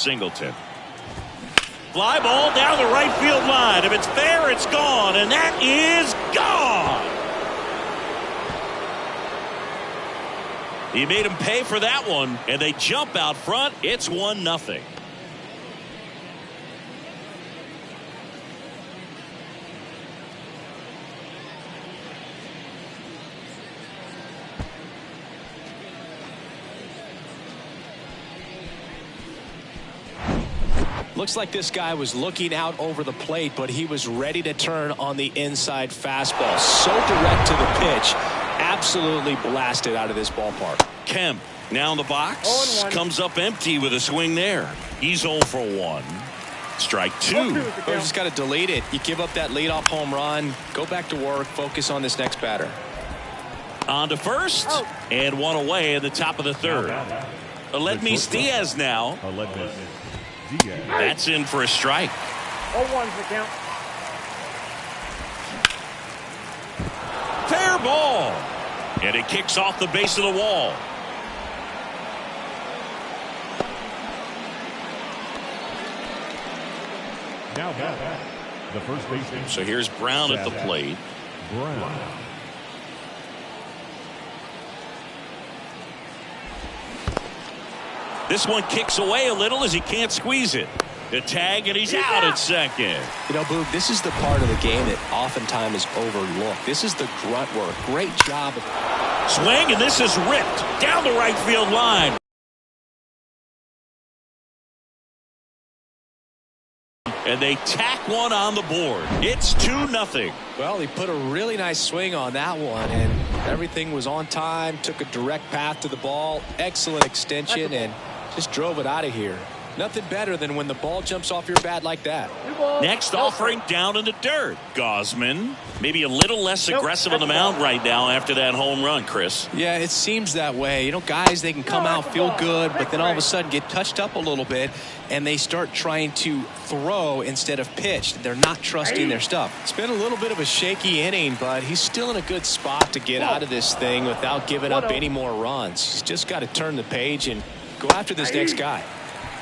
Singleton. Fly ball down the right field line. If it's fair, it's gone, and that is gone. He made him pay for that one, and they jump out front. It's 1-0. Looks like this guy was looking out over the plate, but he was ready to turn on the inside fastball. So direct to the pitch. Absolutely blasted out of this ballpark. Kemp now in the box. Comes up empty with a swing there. He's 0 for 1. Strike 2. Oh, you just got to delete it. You give up that leadoff home run. Go back to work. Focus on this next batter. On to first. And one away in the top of the third. Aledmys Diaz now. That's in for a strike. 0-1's the count. Fair ball. And it kicks off the base of the wall. Now the first baseman. So here's Brown at the plate. Brown. This one kicks away a little as he can't squeeze it. The tag, and he's out at second. You know, Boog, this is the part of the game that oftentimes is overlooked. This is the grunt work. Great job. Swing, and this is ripped down the right field line. And they tack one on the board. It's 2-0. Well, he put a really nice swing on that one, and everything was on time. Took a direct path to the ball. Excellent extension, and just drove it out of here. Nothing better than when the ball jumps off your bat like that. Next offering down in the dirt. Gosman maybe a little less aggressive on the mound right now after that home run, Chris. Yeah, it seems that way. You know, guys, they can come out, feel good, but then all of a sudden get touched up a little bit, and they start trying to throw instead of pitch. They're not trusting their stuff. It's been a little bit of a shaky inning, but he's still in a good spot to get out of this thing without giving up any more runs. He's just got to turn the page and go after this next guy.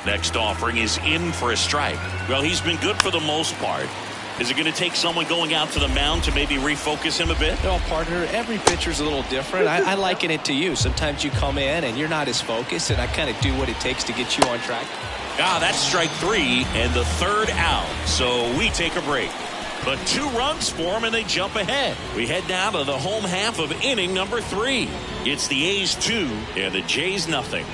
Next offering is in for a strike. Well, he's been good for the most part. Is it going to take someone going out to the mound to maybe refocus him a bit? No, partner, every pitcher's a little different. I liken it to you. Sometimes you come in and you're not as focused, and I kind of do what it takes to get you on track. That's strike 3 and the third out. So we take a break. But 2 runs for him, and they jump ahead. We head down to the home half of inning number 3. It's the A's 2 and the Jays nothing.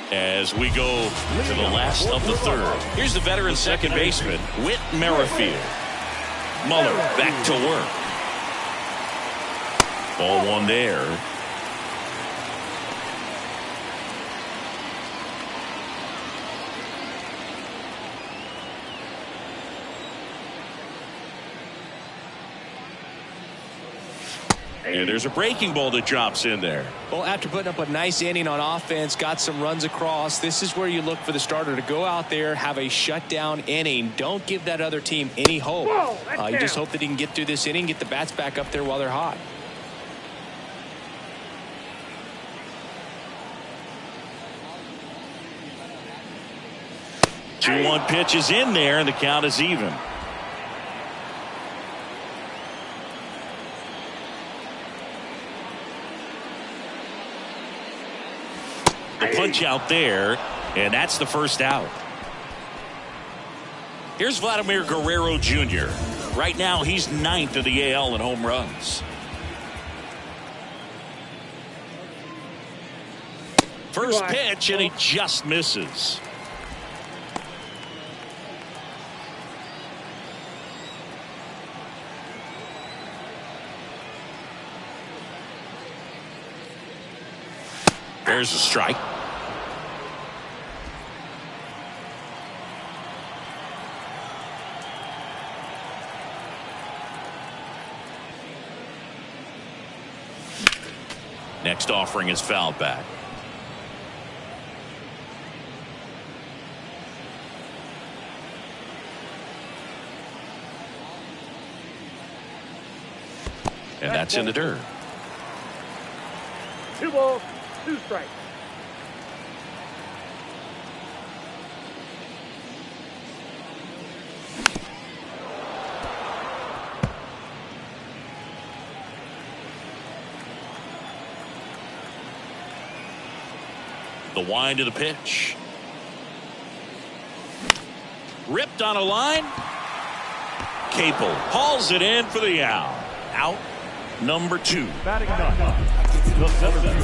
As we go to the last of the third. Here's the veteran second baseman, Whit Merrifield. Muller back to work. Ball 1 there. And there's a breaking ball that drops in there. Well, after putting up a nice inning on offense, got some runs across, this is where you look for the starter to go out there, have a shutdown inning. Don't give that other team any hope. You just hope that he can get through this inning, get the bats back up there while they're hot. The 2-1 pitch is in there, and the count is even. The punch out there, and that's the first out. Here's Vladimir Guerrero Jr. Right now, he's 9th in the AL in home runs. First pitch, and he just misses. There's a strike. Next offering is fouled back. And that's in the dirt. 2 balls. 2 strikes. The wind of the pitch. Ripped on a line. Capel hauls it in for the out. Out number 2. Batting nine. The center fielder,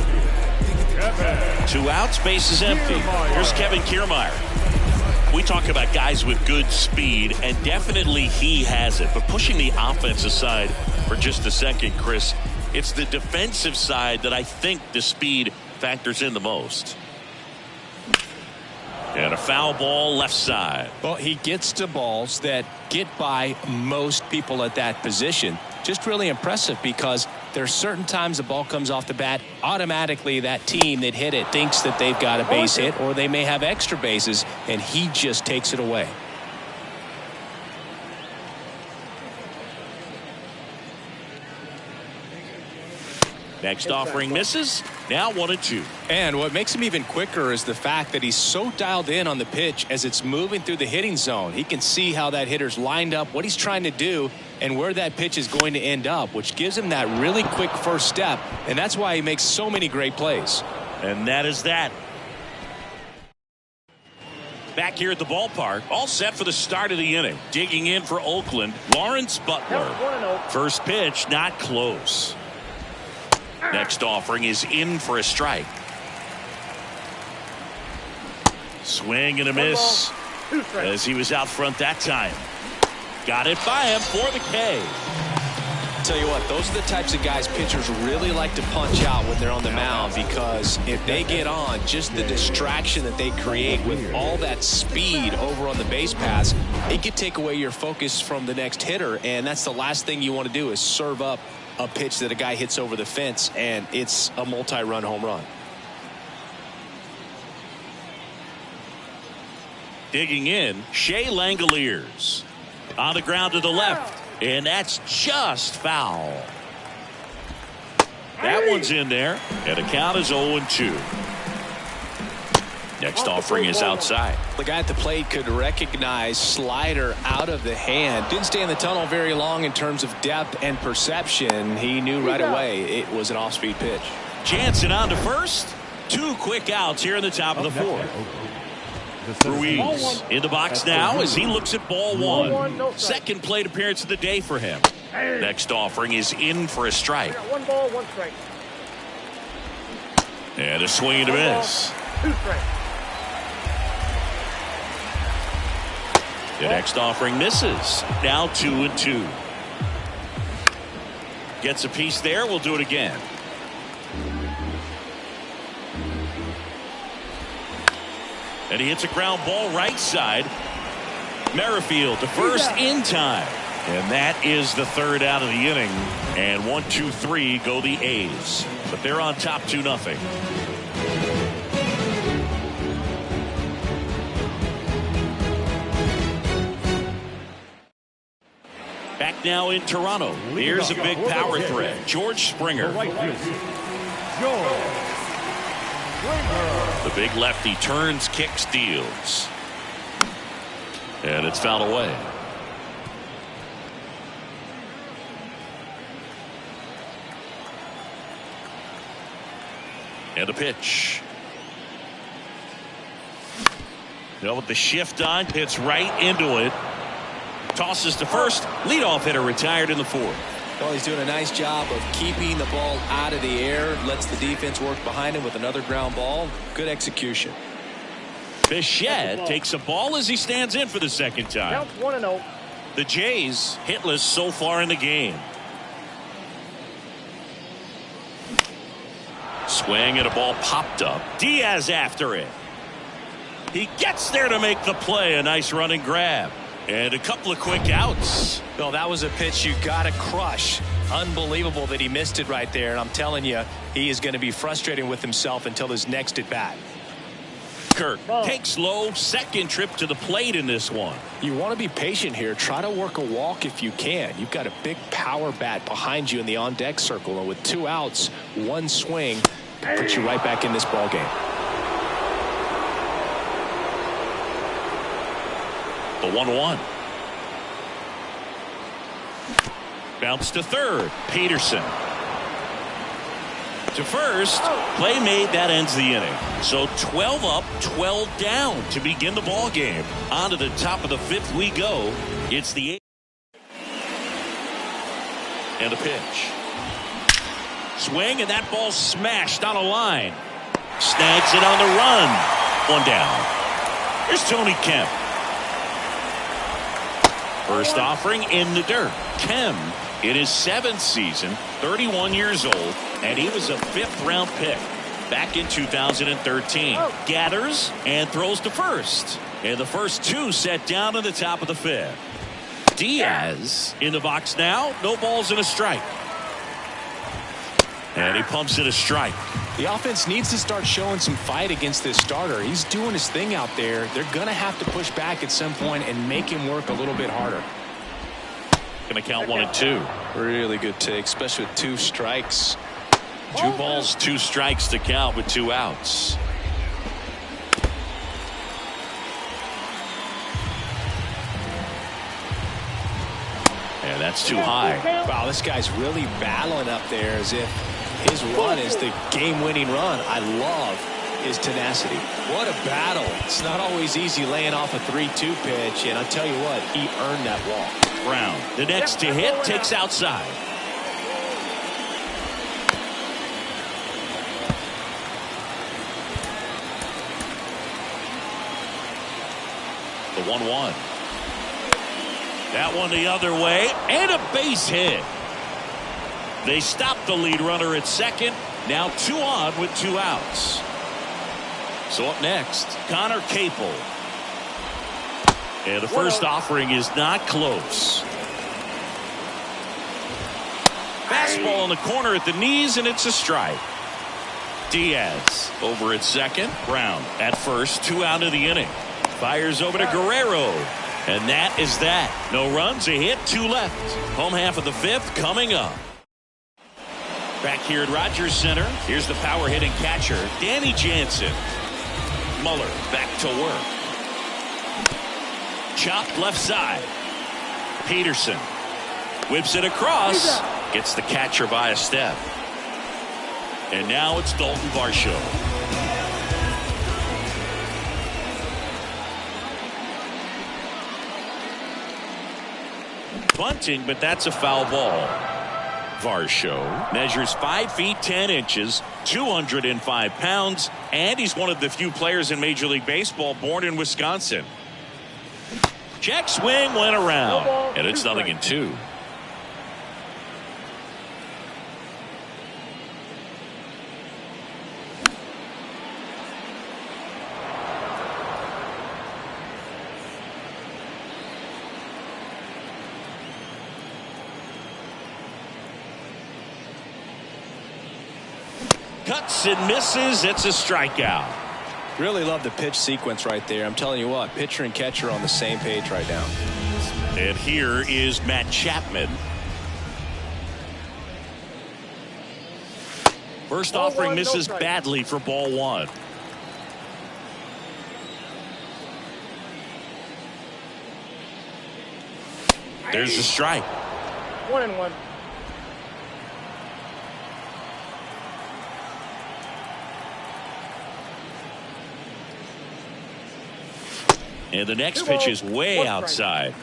Kevin. 2 outs, base is empty. Here's Kevin Kiermaier. We talk about guys with good speed, and definitely he has it. But pushing the offense aside for just a second, Chris, it's the defensive side that I think the speed factors in the most. And a foul ball left side. Well, he gets to balls that get by most people at that position. Just really impressive because there's certain times the ball comes off the bat, automatically that team that hit it thinks that they've got a base hit or they may have extra bases, and he just takes it away. Next offering misses. Now 1-2. And what makes him even quicker is the fact that he's so dialed in on the pitch as it's moving through the hitting zone. He can see how that hitter's lined up, what he's trying to do, and where that pitch is going to end up, which gives him that really quick first step. And that's why he makes so many great plays. And that is that. Back here at the ballpark, all set for the start of the inning. Digging in for Oakland, Lawrence Butler. Count 1-0. First pitch, not close. Next offering is in for a strike. Swing and a miss 2 strikes. as he was out front that time. Got it by him for the K. Tell you what, those are the types of guys pitchers really like to punch out when they're on the mound, because if they get on, just the distraction that they create with all that speed over on the base pass, it could take away your focus from the next hitter, and that's the last thing you want to do is serve up a pitch that a guy hits over the fence and it's a multi-run home run. Digging in, Shea Langoliers. On the ground to the left, and that's just foul. That one's in there, and the count is 0-2. Next offering is outside. The guy at the plate could recognize slider out of the hand. Didn't stay in the tunnel very long in terms of depth and perception. He knew right away it was an off-speed pitch. Jansen on to first. 2 quick outs here in the top of the 4th. Ruiz in the box now as he looks at ball 1. Second plate appearance of the day for him. Next offering is in for a strike. 1 ball, 1 strike. And a swing and a miss. 2 strikes. The next offering misses. Now 2-2. Gets a piece there. We'll do it again. And he hits a ground ball right side. Merrifield to first in time. And that is the 3rd out of the inning. And 1, 2, 3 go the A's. But they're on top 2-0. Back now in Toronto. Here's a big power threat. George Springer. The big lefty turns, kicks, deals. And it's fouled away. And a pitch. With the shift on, hits right into it. Tosses to first. Leadoff hitter retired in the 4th. Well, he's doing a nice job of keeping the ball out of the air. Lets the defense work behind him with another ground ball. Good execution. Bichette takes a ball as he stands in for the second time. Count 1-0. The Jays hitless so far in the game. Swing and a ball popped up. Diaz after it. He gets there to make the play. A nice running grab. And a couple of quick outs. Well, that was a pitch you got to crush. Unbelievable that he missed it right there. And I'm telling you, he is going to be frustrated with himself until his next at bat. Kirk takes low. Second trip to the plate in this one. You want to be patient here. Try to work a walk if you can. You've got a big power bat behind you in the on-deck circle. And with 2 outs, 1 swing, put you right back in this ball game. The 1-1. Bounce to third. Peterson. To first. Play made. That ends the inning. So 12 up, 12 down to begin the ball game. On to the top of the fifth we go. It's the 8th. And the pitch. Swing, and that ball smashed on a line. Snags it on the run. One down. Here's Tony Kemp. First offering in the dirt. Kemp in his 7th season, 31 years old, and he was a 5th-round pick back in 2013. Gathers and throws to first. And the first two set down in the top of the 5th. Diaz in the box now. No balls and a strike. And he pumps it a strike. The offense needs to start showing some fight against this starter. He's doing his thing out there. They're going to have to push back at some point and make him work a little bit harder. Going to count 1-2. Really good take, especially with 2 strikes. 2 balls, 2 strikes to count with 2 outs. And that's too high. Wow, this guy's really battling up there as if his run is the game-winning run. I love his tenacity. What a battle. It's not always easy laying off a 3-2 pitch, and I'll tell you what, he earned that walk. Brown, the next to hit, takes outside. The 1-1. That one the other way, and a base hit. They stopped the lead runner at second. Now 2 on with 2 outs. So up next, Connor Capel. And the first offering is not close. Fastball in the corner at the knees, and it's a strike. Diaz over at second. Brown at first. 2 out of the inning. Fires over to Guerrero. And that is that. No runs, a hit, 2 left. Home half of the 5th coming up. Back here at Rogers Center, here's the power hitting catcher, Danny Jansen. Muller back to work. Chopped left side. Peterson whips it across. Gets the catcher by a step. And now it's Dalton Varsho. Bunting, but that's a foul ball. Varsho measures 5 feet 10 inches, 205 pounds, and he's one of the few players in Major League Baseball born in Wisconsin. Check swing went around, and it's 0-2. Cuts and misses. It's a strikeout. Really love the pitch sequence right there. I'm telling you what, pitcher and catcher on the same page right now. And here is Matt Chapman. First offering misses badly for ball 1. There's the strike. 1-1. And the next pitch is way outside.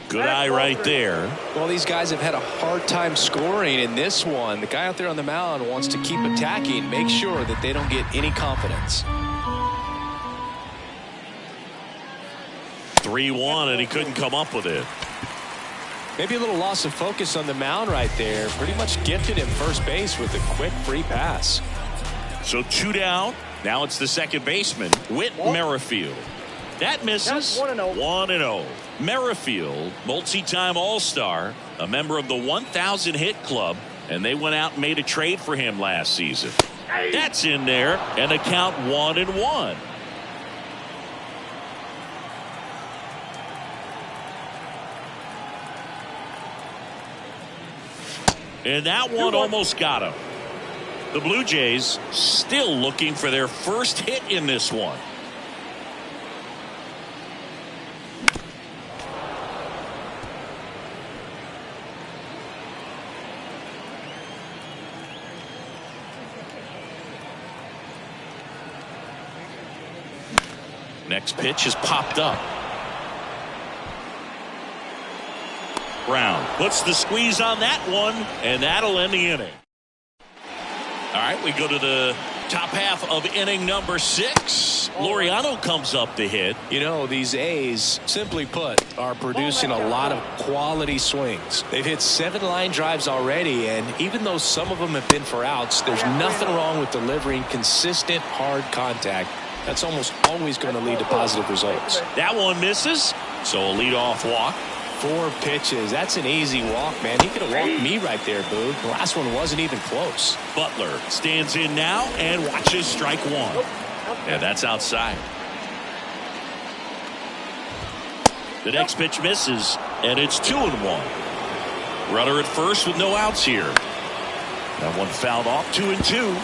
Good eye right there. Well, these guys have had a hard time scoring in this one. The guy out there on the mound wants to keep attacking, make sure that they don't get any confidence. 3-1, and he couldn't come up with it. Maybe a little loss of focus on the mound right there. Pretty much gifted him first base with a quick free pass. So 2 down. Now it's the second baseman, Whit Merrifield. That misses. 1-0. Merrifield, multi-time All-Star, a member of the 1,000 hit club, and they went out and made a trade for him last season. That's in there, and the count 1-1. And that one almost got him. The Blue Jays still looking for their first hit in this one. Next pitch is popped up. Brown puts the squeeze on that one, and that'll end the inning. All right, we go to the top half of inning number 6. Laureano comes up to hit. You know, these A's, simply put, are producing a lot of quality swings. They've hit 7 line drives already, and even though some of them have been for outs, there's nothing wrong with delivering consistent, hard contact. That's almost always going to lead to positive results. That one misses, so a leadoff walk. 4 pitches. That's an easy walk, man. He could have walked me right there, Boo. The last one wasn't even close. Butler stands in now and watches strike 1. And that's outside. The next pitch misses, and it's 2-1. Runner at first with no outs here. That one fouled off. 2-2.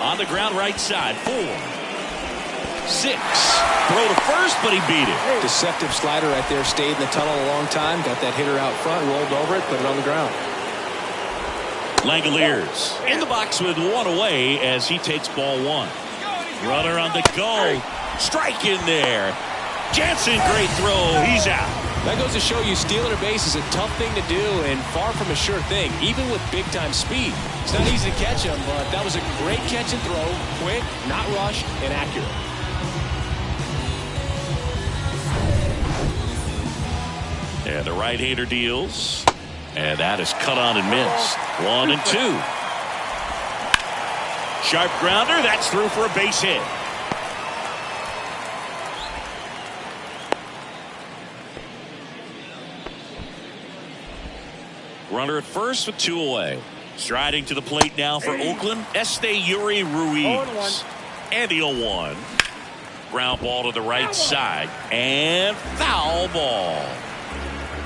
On the ground right side. 4, 6. Throw to first, but he beat it. Deceptive slider right there. Stayed in the tunnel a long time. Got that hitter out front. Rolled over it. Put it on the ground. Langoliers in the box with 1 away as he takes ball 1. Runner on the go. Strike in there. Jansen, great throw. He's out. That goes to show you stealing a base is a tough thing to do and far from a sure thing, even with big-time speed. It's not easy to catch him, but that was a great catch and throw. Quick, not rushed, and accurate. And the right-hander deals. And that is cut on and missed. 1 and 2. Sharp grounder. That's through for a base hit. Runner at first with 2 away. Striding to the plate now for Oakland, Esteury Ruiz. And the 0-1. Ground ball to the right side. And foul ball.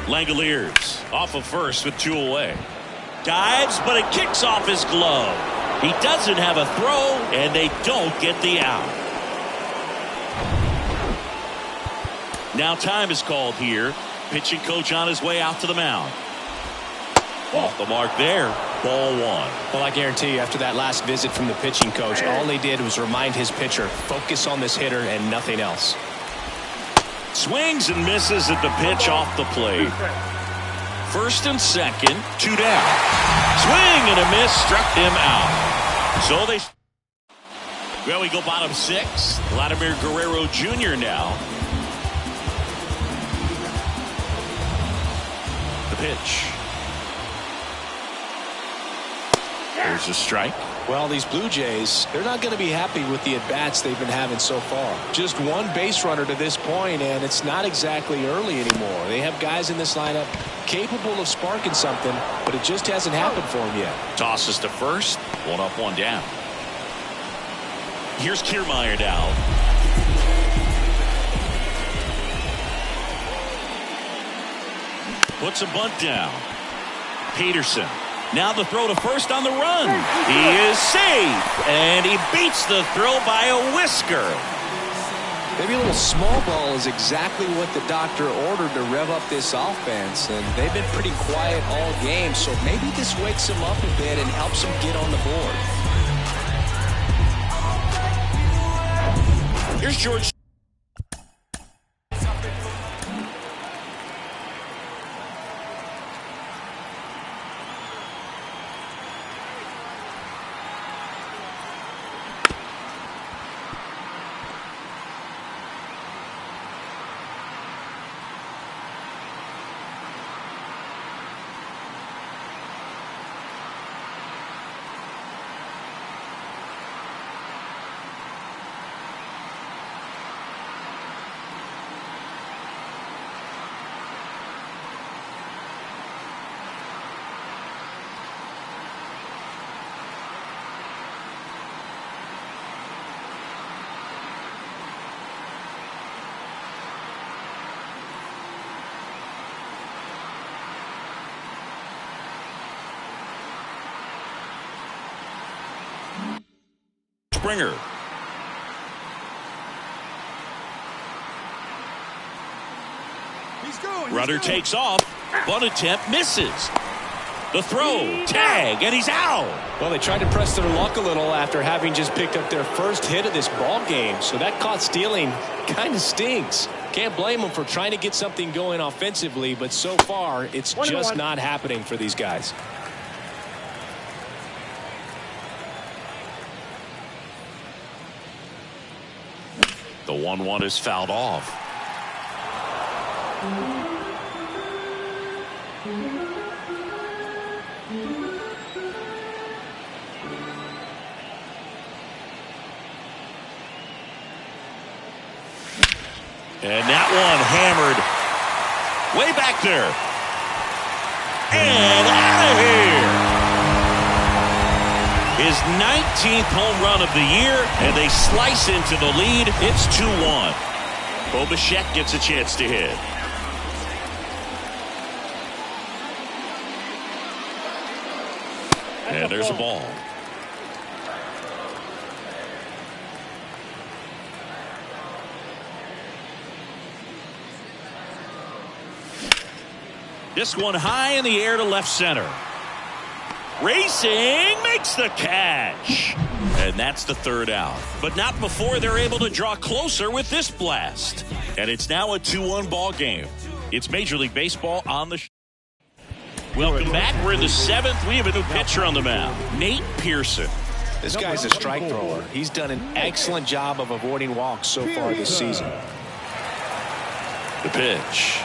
Langoliers off of first with 2 away. Dives, but it kicks off his glove. He doesn't have a throw, and they don't get the out. Now time is called here. Pitching coach on his way out to the mound. Off the mark there. Ball 1. Well, I guarantee you, after that last visit from the pitching coach, all they did was remind his pitcher, focus on this hitter and nothing else. Swings and misses at the pitch off the plate. First and second, 2 down. Swing and a miss, struck him out. So they... Well, we go bottom 6. Vladimir Guerrero Jr. now. The pitch. There's a strike. Well, these Blue Jays, they're not going to be happy with the at-bats they've been having so far. Just 1 base runner to this point, and it's not exactly early anymore. They have guys in this lineup capable of sparking something, but it just hasn't happened for them yet. Tosses to first. 1 up, 1 down. Here's Kiermaier now. Puts a bunt down. Peterson. Now the throw to first on the run. He is safe, and he beats the throw by a whisker. Maybe a little small ball is exactly what the doctor ordered to rev up this offense, and they've been pretty quiet all game, so maybe this wakes them up a bit and helps them get on the board. Here's George. Springer. Runner takes off. Bunt attempt misses. The throw, tag, and he's out. Well, they tried to press their luck a little after having just picked up their first hit of this ball game. So that caught stealing kind of stings. Can't blame them for trying to get something going offensively, but so far it's just not happening for these guys. The 1-1 is fouled off. And that one hammered way back there. And out of here. His 19th home run of the year, and they slice into the lead. It's 2-1. Bobachek gets a chance to hit. And there's a ball. This one high in the air to left center. Racing makes the catch. And that's the third out. But not before they're able to draw closer with this blast. And it's now a 2-1 ball game. It's Major League Baseball on the Welcome back. We're in the 7th. We have a new pitcher on the mound, Nate Pearson. This guy's a strike thrower. He's done an excellent job of avoiding walks so far this season. The pitch.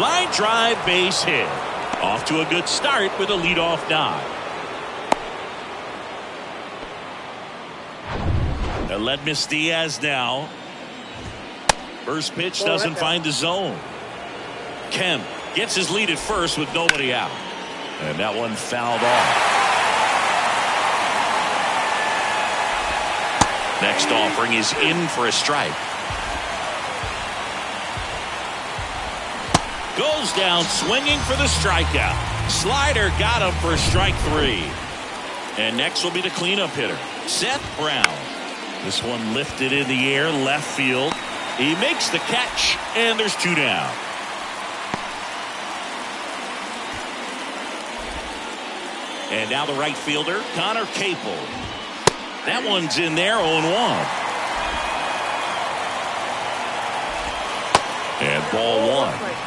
Line drive, base hit. Off to a good start with a leadoff nod. Aledmys Diaz now. First pitch doesn't find the zone. Kemp gets his lead at first with nobody out. And that one fouled off. Next offering is in for a strike. Goes down swinging for the strikeout. Slider got him for strike 3. And next will be the cleanup hitter, Seth Brown. This one lifted in the air, left field. He makes the catch, and there's 2 down. And now the right fielder, Connor Capel. That one's in there, 0-1. And ball 1.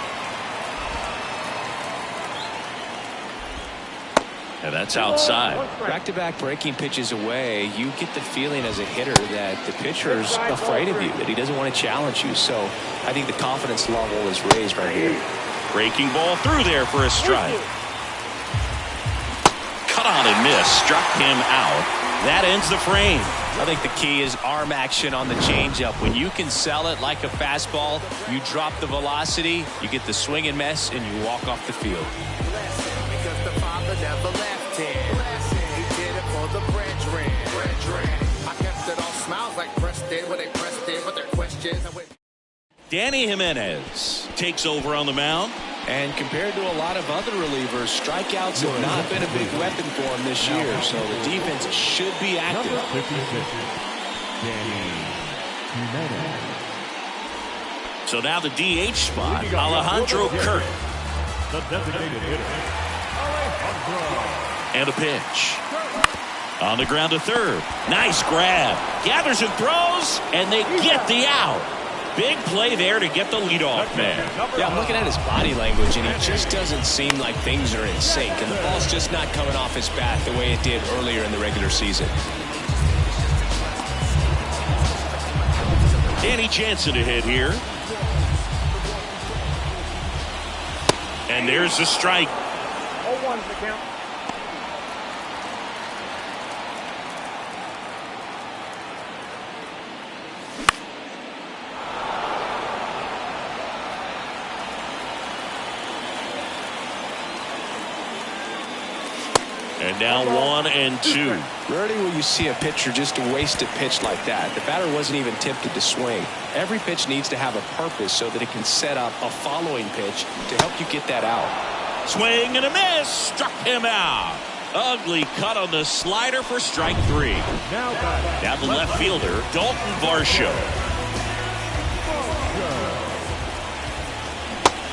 And that's outside. Back-to-back breaking pitches away, you get the feeling as a hitter that the pitcher's afraid of you, that he doesn't want to challenge you. So I think the confidence level is raised right here. Breaking ball through there for a strike. Cut on and miss. Struck him out. That ends the frame. I think the key is arm action on the changeup. When you can sell it like a fastball, you drop the velocity, you get the swing and miss, and you walk off the field. Never left him. He did it for the brethren. I kept it all smiles like Preston when they pressed in with their questions. Danny Jimenez takes over on the mound. And compared to a lot of other relievers, strikeouts have not been a big weapon for him this year. So the defense should be active. So now the DH spot, Alejandro Kirk. The designated hitter. And a pitch. On the ground to third. Nice grab. Gathers and throws, and they get the out. Big play there to get the leadoff man. Yeah, I'm looking at his body language, and he just doesn't seem like things are in sync. And the ball's just not coming off his bat the way it did earlier in the regular season. Danny Jansen to hit here. And there's the strike. 0-1's the count. And now 1-2. Rarely will you see a pitcher just waste a pitch like that. The batter wasn't even tempted to swing. Every pitch needs to have a purpose so that it can set up a following pitch to help you get that out. Swing and a miss. Struck him out. Ugly cut on the slider for strike 3. Now the left fielder, Dalton Varsho.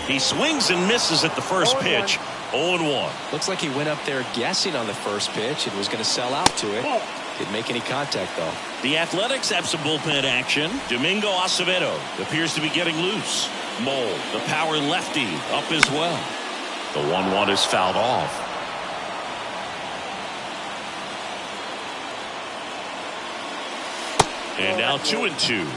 He swings and misses at the first pitch. 0-1. Looks like he went up there guessing on the first pitch and was going to sell out to it. Didn't make any contact, though. The Athletics have some bullpen action. Domingo Acevedo appears to be getting loose. Mole, the power lefty, up as well. The 1-1 is fouled off. And now 2-2.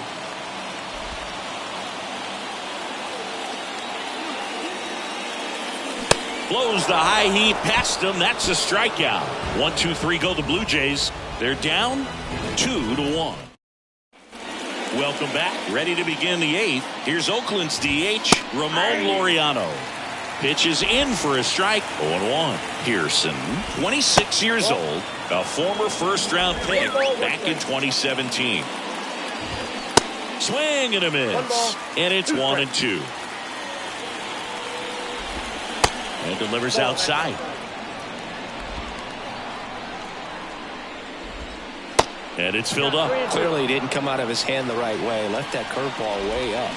Blows the high heat past him. That's a strikeout. 1-2-3 go the Blue Jays. They're down 2-1. Welcome back. Ready to begin the 8th. Here's Oakland's DH, Ramon Laureano. Pitch is in for a strike. 0-1. Pearson, 26 years old, a former first-round pick back in 2017. Swing and a miss. And it's 1-2. And delivers outside. And it's filled up. Clearly didn't come out of his hand the right way. Left that curveball way up.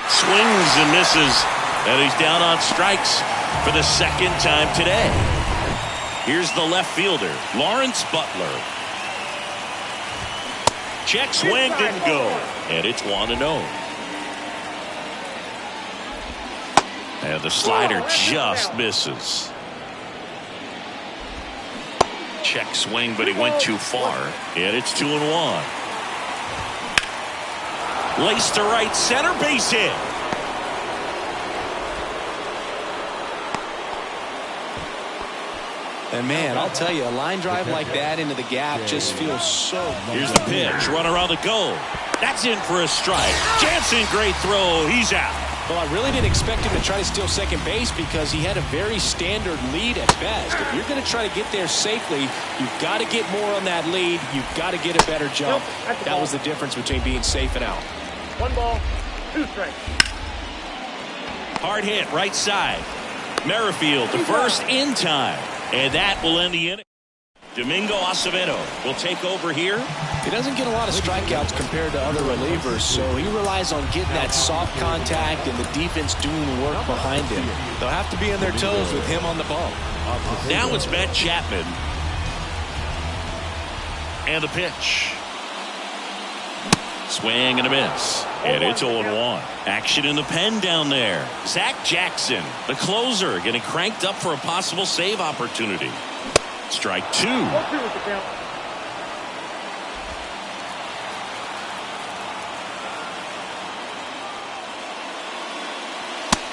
Swings and misses. And he's down on strikes for the second time today. Here's the left fielder, Lawrence Butler. Check swing, didn't go. And it's 1-0. And the slider just misses. Check swing, but he went too far. And it's 2-1. Laced to right center, base hit. And man, I'll tell you, a line drive like that into the gap just feels so good. Here's the pitch, run around the goal. That's in for a strike. Jansen, great throw. He's out. Well, I really didn't expect him to try to steal second base because he had a very standard lead at best. If you're going to try to get there safely, you've got to get more on that lead. You've got to get a better jump. That was the difference between being safe and out. 1 ball, 2 strikes. Hard hit, right side. Merrifield to first in time. And that will end the inning. Domingo Acevedo will take over here. He doesn't get a lot of strikeouts compared to other relievers, so he relies on getting that soft contact and the defense doing work behind him. They'll have to be on their toes with him on the bump. Now it's Matt Chapman. And the pitch. Swing and a miss. And it's 0-1. Action in the pen down there. Zach Jackson, the closer, getting cranked up for a possible save opportunity. Strike 2. 1-2 with the count.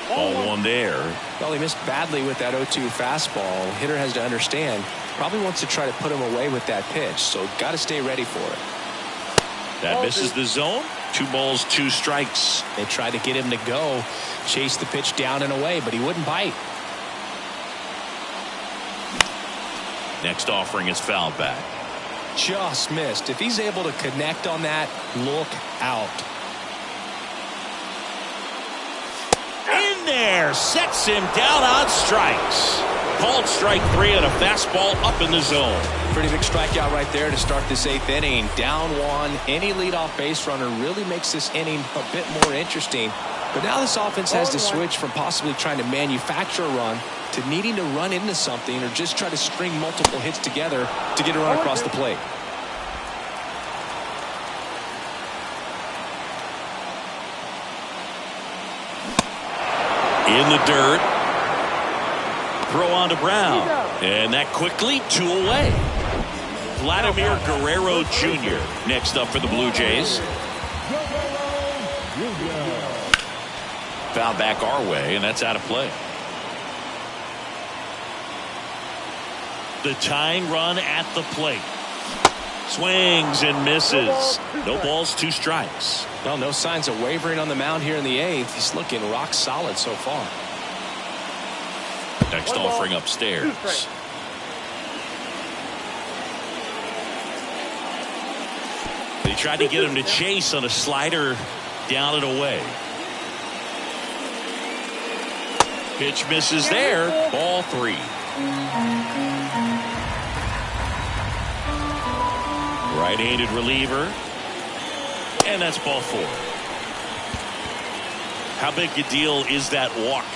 Ball 1 there. Well, he missed badly with that 0-2 fastball. Hitter has to understand, probably wants to try to put him away with that pitch, so got to stay ready for it. That misses the zone. 2 balls, 2 strikes. They tried to get him to go, chase the pitch down and away, but he wouldn't bite. Next offering is fouled back. Just missed. If he's able to connect on that, look out. In there, sets him down on strikes. Called strike 3 and a fastball up in the zone. Pretty big strikeout right there to start this 8th inning. Down 1. Any leadoff base runner really makes this inning a bit more interesting. But now this offense has to switch from possibly trying to manufacture a run to needing to run into something or just try to string multiple hits together to get a run across the plate. In the dirt. Throw on to Brown. And that quickly 2 away. Vladimir Guerrero Jr. next up for the Blue Jays. Foul back our way, and that's out of play. The tying run at the plate. Swings and misses. No balls, 2 strikes. Well, no signs of wavering on the mound here in the 8th. He's looking rock solid so far. Next offering upstairs. They tried to get him to chase on a slider down and away. Pitch misses there. Ball 3. Right-handed reliever. And that's ball 4. How big a deal is that walk?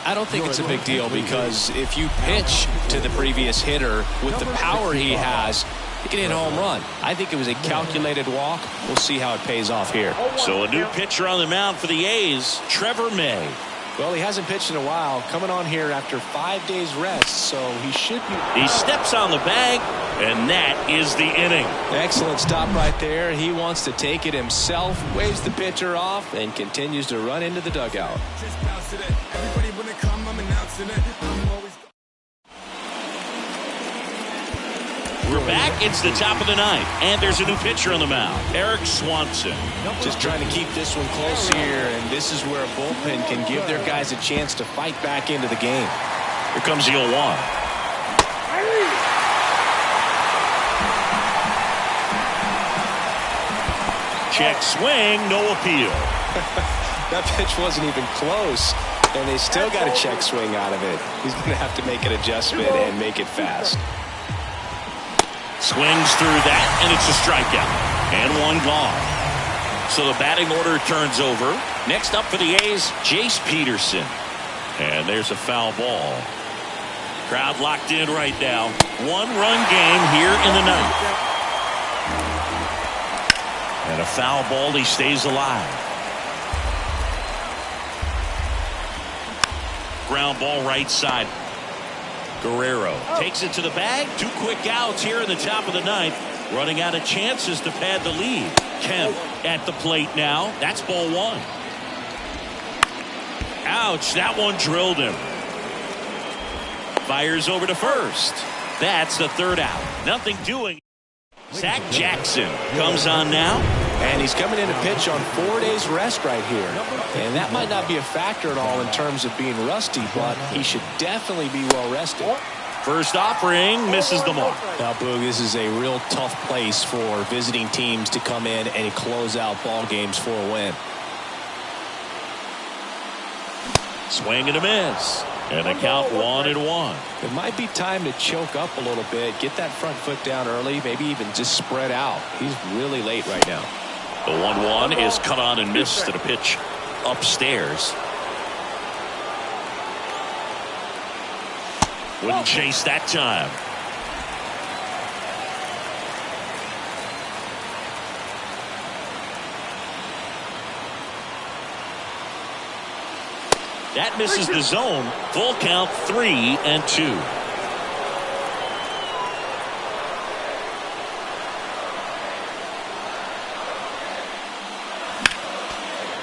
I don't think it's a big deal because if you pitch to the previous hitter with the power he has, he can hit a home run. I think it was a calculated walk. We'll see how it pays off here. So a new pitcher on the mound for the A's, Trevor May. Well, he hasn't pitched in a while, coming on here after 5 days rest, so he should be. He steps on the bag, and that is the inning. Excellent stop right there. He wants to take it himself, waves the pitcher off, and continues to run into the dugout. Everybody when they come, I'm announcing it. I'm always. We're back. It's the top of the 9th, and there's a new pitcher on the mound, Eric Swanson. Just trying to keep this one close here, and this is where a bullpen can give their guys a chance to fight back into the game. Here comes the 0-1. Check swing, no appeal. That pitch wasn't even close, and they still got a check swing out of it. He's going to have to make an adjustment and make it fast. Swings through that, and it's a strikeout. And one gone. So the batting order turns over. Next up for the A's, Jace Peterson. And there's a foul ball. Crowd locked in right now. 1-run game here in the 9th. And a foul ball, he stays alive. Ground ball right side. Guerrero takes it to the bag. 2 quick outs here in the top of the 9th. Running out of chances to pad the lead. Kemp at the plate now. That's ball 1. Ouch, that one drilled him. Fires over to first. That's the 3rd out. Nothing doing. Zach Jackson comes on now. And he's coming in to pitch on 4 days rest right here. And that might not be a factor at all in terms of being rusty, but he should definitely be well rested. First offering misses the mark. Now, Boog, this is a real tough place for visiting teams to come in and close out ball games for a win. Swing and a miss. And the count 1-1. It might be time to choke up a little bit, get that front foot down early, maybe even just spread out. He's really late right now. The 1-1 is cut on and missed at a pitch upstairs. Wouldn't chase that time. That misses the zone. Full count 3-2.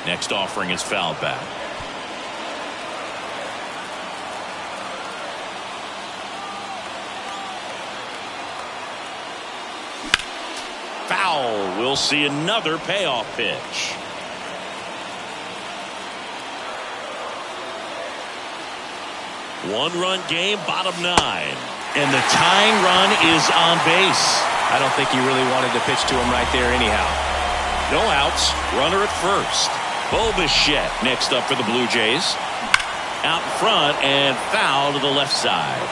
Next offering is fouled back. Foul. We'll see another payoff pitch. One-run game, bottom 9. And the tying run is on base. I don't think he really wanted to pitch to him right there anyhow. No outs. Runner at first. Bo Bichette next up for the Blue Jays. Out in front and foul to the left side.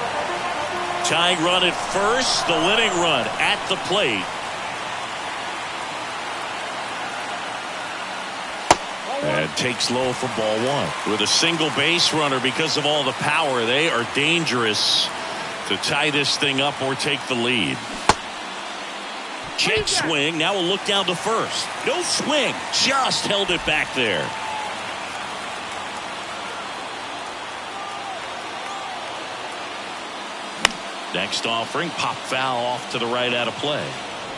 Tying run at first. The winning run at the plate. And takes low for ball 1. With a single base runner, because of all the power, they are dangerous to tie this thing up or take the lead. Check swing. Now we'll look down to first. No swing. Just held it back there. Next offering. Pop foul off to the right out of play.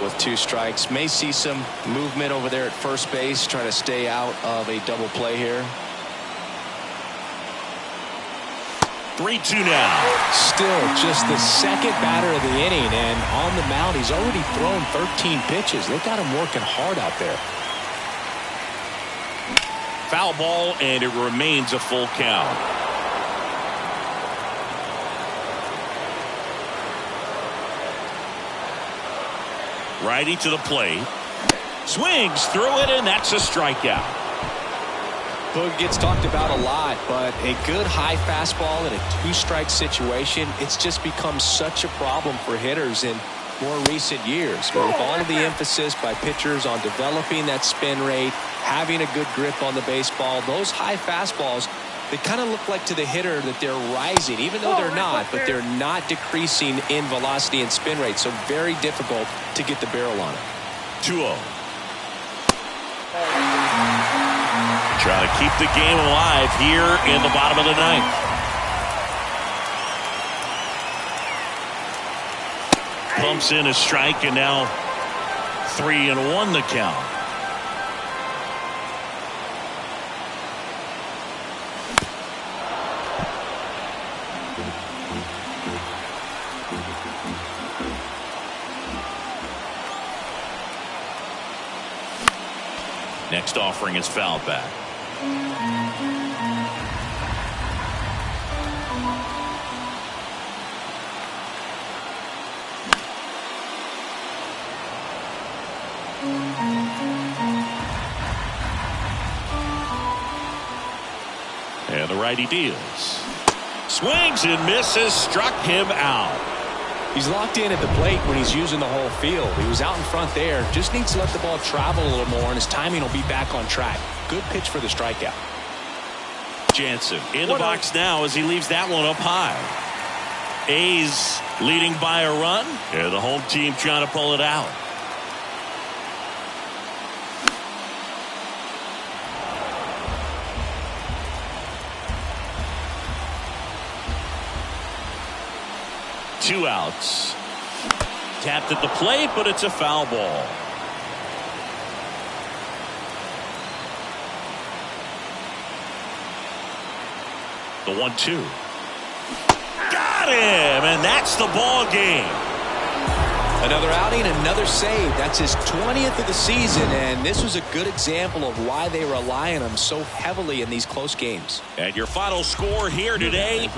With 2 strikes, may see some movement over there at first base, trying to stay out of a double play here. 3-2 now. Still just the second batter of the inning, and on the mound he's already thrown 13 pitches. They got him working hard out there. Foul ball, and it remains a full count. Righty to the plate. Swings through it, and that's a strikeout. Boog gets talked about a lot, but a good high fastball in a 2-strike situation, it's just become such a problem for hitters. And more recent years. But with all of the emphasis by pitchers on developing that spin rate, having a good grip on the baseball, those high fastballs, they kind of look like to the hitter that they're rising, even though they're not, but they're not decreasing in velocity and spin rate. So very difficult to get the barrel on it. 2-0. Trying to keep the game alive here in the bottom of the ninth. Pumps in a strike, and now 3-1 the count. Next offering is fouled back. And the righty deals. Swings and misses, struck him out. He's locked in at the plate when he's using the whole field. He was out in front there. Just needs to let the ball travel a little more, and his timing will be back on track. Good pitch for the strikeout. Jansen in the box now as he leaves that one up high. A's leading by a run. Yeah, the home team trying to pull it out. Two outs. Tapped at the plate, but it's a foul ball. The 1-2. Got him, and that's the ball game. Another outing, another save. That's his 20th of the season, and this was a good example of why they rely on him so heavily in these close games. And your final score here today,